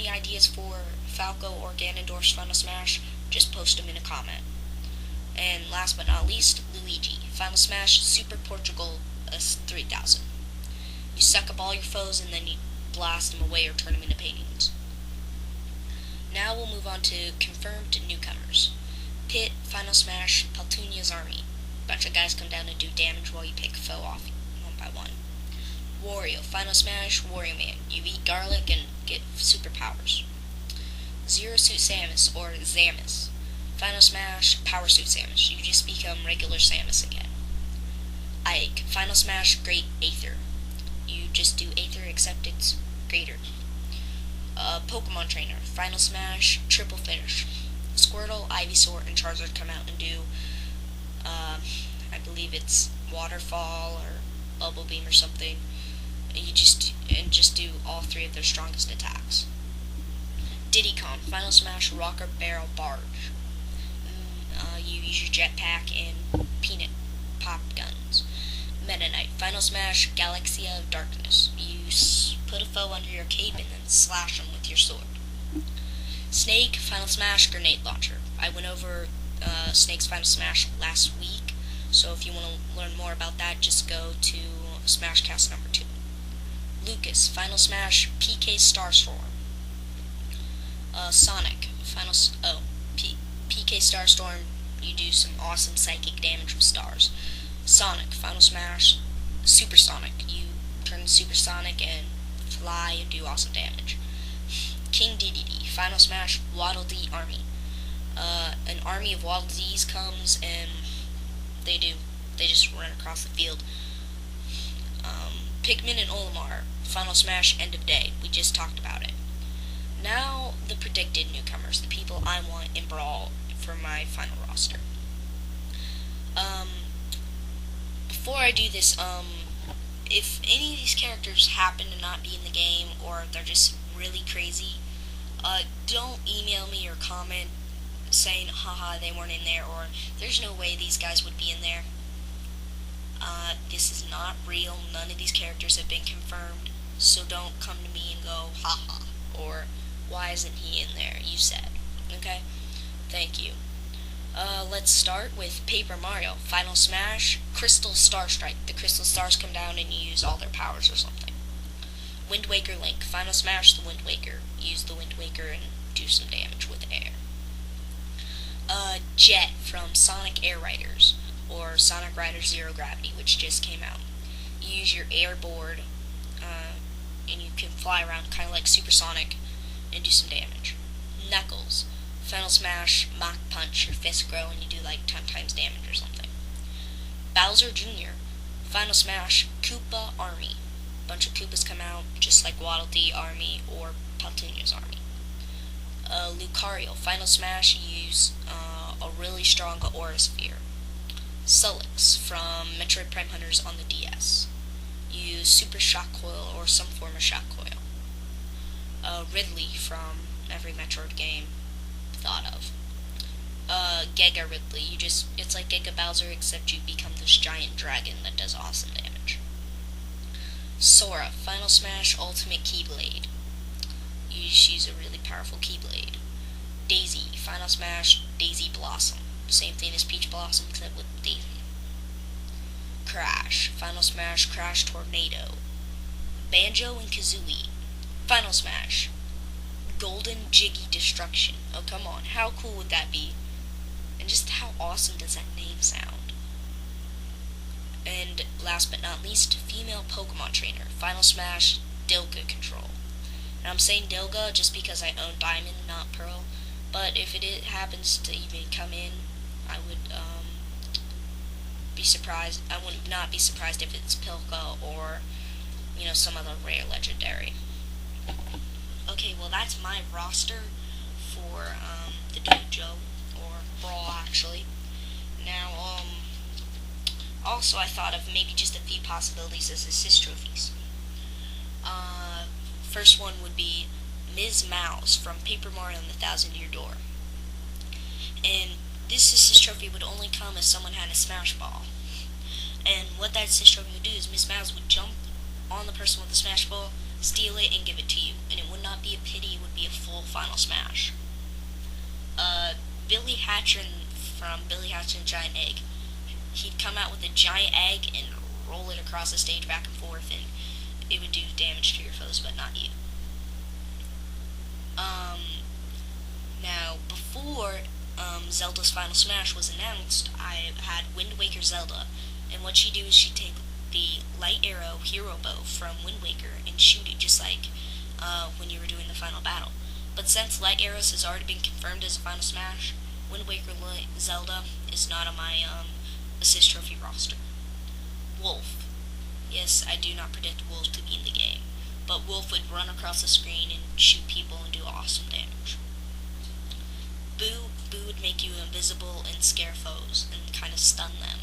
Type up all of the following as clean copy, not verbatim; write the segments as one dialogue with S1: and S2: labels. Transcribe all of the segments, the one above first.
S1: any ideas for Falco or Ganondorf's Final Smash, just post them in a comment. And last but not least, Luigi. Final Smash Super Portugal 3000. You suck up all your foes and then you blast them away or turn them into paintings. Now we'll move on to confirmed newcomers. Pit, Final Smash, Paltunia's Army. Bunch of guys come down and do damage while you pick a foe off one by one. Wario, Final Smash, Wario Man. You eat garlic and get superpowers. Zero Suit Samus, or Zamus. Final Smash, Power Suit Samus. You just become regular Samus again. Ike, Final Smash, Great Aether. You just do Aether except it's greater. Pokemon Trainer, Final Smash, Triple Finish. Squirtle, Ivysaur, and Charizard come out and do, I believe it's Waterfall or Bubble Beam or something. You just do all three of their strongest attacks. Diddy Kong, Final Smash, Rocker Barrel Barge. You use your jetpack and peanut pop guns. Meta Knight, Final Smash, Galaxia of Darkness. You put a foe under your cape and then slash them with your sword. Snake, Final Smash, Grenade Launcher. I went over Snake's Final Smash last week, so if you want to learn more about that, just go to Smashcast number 2. Lucas, Final Smash, PK Starstorm. Sonic, PK Starstorm, you do some awesome psychic damage with stars. Sonic, Final Smash, Supersonic. You turn Supersonic and fly and do awesome damage. King Dedede, Final Smash, Waddle Dee Army. An army of Waddle Dees comes and they just run across the field. Pikmin and Olimar, Final Smash, End of Day. We just talked about it. Now, the predicted newcomers, the people I want in Brawl for my final roster. Before I do this, if any of these characters happen to not be in the game or they're just really crazy, don't email me or comment saying, haha, they weren't in there, or there's no way these guys would be in there. This is not real. None of these characters have been confirmed, so don't come to me and go, haha, or why isn't he in there? You said. Okay? Thank you. Let's start with Paper Mario, Final Smash, Crystal Star Strike. The crystal stars come down and you use all their powers or something. Wind Waker Link, Final Smash, the Wind Waker. Use the Wind Waker and do some damage with air. Jet from Sonic Air Riders, or Sonic Riders Zero Gravity, which just came out. You use your air board, and you can fly around kind of like Supersonic and do some damage. Knuckles, Final Smash, Mach Punch, your fist grow and you do like 10 times damage or something. Bowser Jr., Final Smash, Koopa Army. Bunch of Koopas come out, just like Waddle Dee Army or Paltunia's Army. Lucario, Final Smash, you use a really strong Aura Sphere. Sulix from Metroid Prime Hunters on the DS. You use Super Shock Coil or some form of Shock Coil. Ridley from every Metroid game thought of. Giga Ridley, it's like Giga Bowser except you become this giant dragon that does awesome damage. Sora, Final Smash Ultimate Keyblade. You just use a really powerful Keyblade. Daisy, Final Smash Daisy Blossom. Same thing as Peach Blossom except with Daisy. Crash, Final Smash Crash Tornado. Banjo and Kazooie, Final Smash Golden Jiggy Destruction. Oh, come on, how cool would that be? And just how awesome does that name sound? And last but not least, female Pokemon Trainer, Final Smash Dilga Control. And I'm saying Dilga just because I own Diamond, not Pearl, but if it happens to even come in, I would be surprised. I would not be surprised if it's Pilka or, some other rare legendary. Okay, well that's my roster for the dojo, or Brawl actually. Now, also I thought of maybe just a few possibilities as assist trophies. First one would be Ms. Mouse from Paper Mario and the Thousand Year Door. And this assist trophy would only come if someone had a Smash Ball. And what that assist trophy would do is Ms. Mouse would jump on the person with the Smash Ball, steal it, and give it to you. And it would not be a pity, it would be a Final Smash. Billy Hatcher from Billy Hatcher and the Giant Egg. He'd come out with a giant egg and roll it across the stage back and forth, and it would do damage to your foes, but not you. Now, before Zelda's Final Smash was announced, I had Wind Waker Zelda, and what she'd do is she'd take the Light Arrow Hero Bow from Wind Waker and shoot it just like when you were doing the final battle. But since Light Arrows has already been confirmed as a Final Smash, Wind Waker Zelda is not on my Assist Trophy roster. Wolf. Yes, I do not predict Wolf to be in the game, but Wolf would run across the screen and shoot people and do awesome damage. Boo would make you invisible and scare foes and kind of stun them.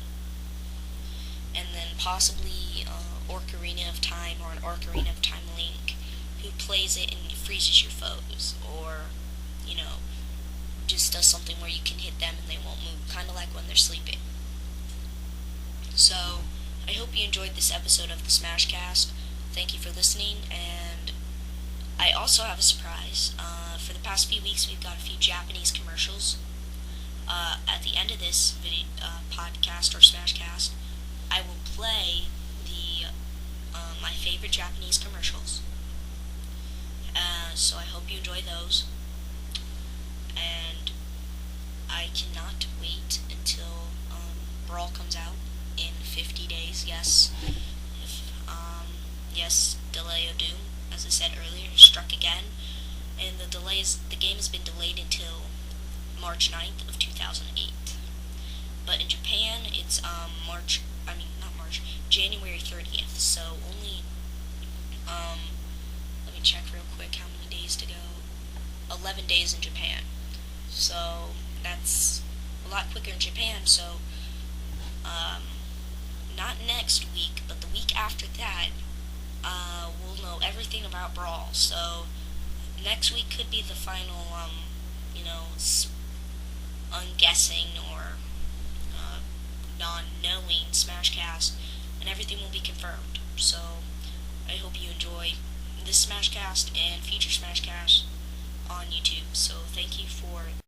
S1: And then possibly Ocarina of Time or an Ocarina of Time Link, who plays it and freezes your foes, or, just does something where you can hit them and they won't move, kind of like when they're sleeping. So, I hope you enjoyed this episode of the Smashcast. Thank you for listening, and I also have a surprise. For the past few weeks, we've got a few Japanese commercials. At the end of this podcast or Smashcast, I will play my favorite Japanese commercials. So I hope you enjoy those, and I cannot wait until Brawl comes out in 50 days. Yes, Delay of Doom, as I said earlier, struck again, and the game has been delayed until March 9th of 2008. But in Japan, it's January 30th. So only, let me check real quick how many days to go. 11 days in Japan. So that's a lot quicker in Japan. So, not next week, but the week after that, we'll know everything about Brawl. So next week could be the final, unguessing or non-knowing Smashcast, and everything will be confirmed. So I hope you enjoy this Smashcast and future Smashcast on YouTube. So thank you for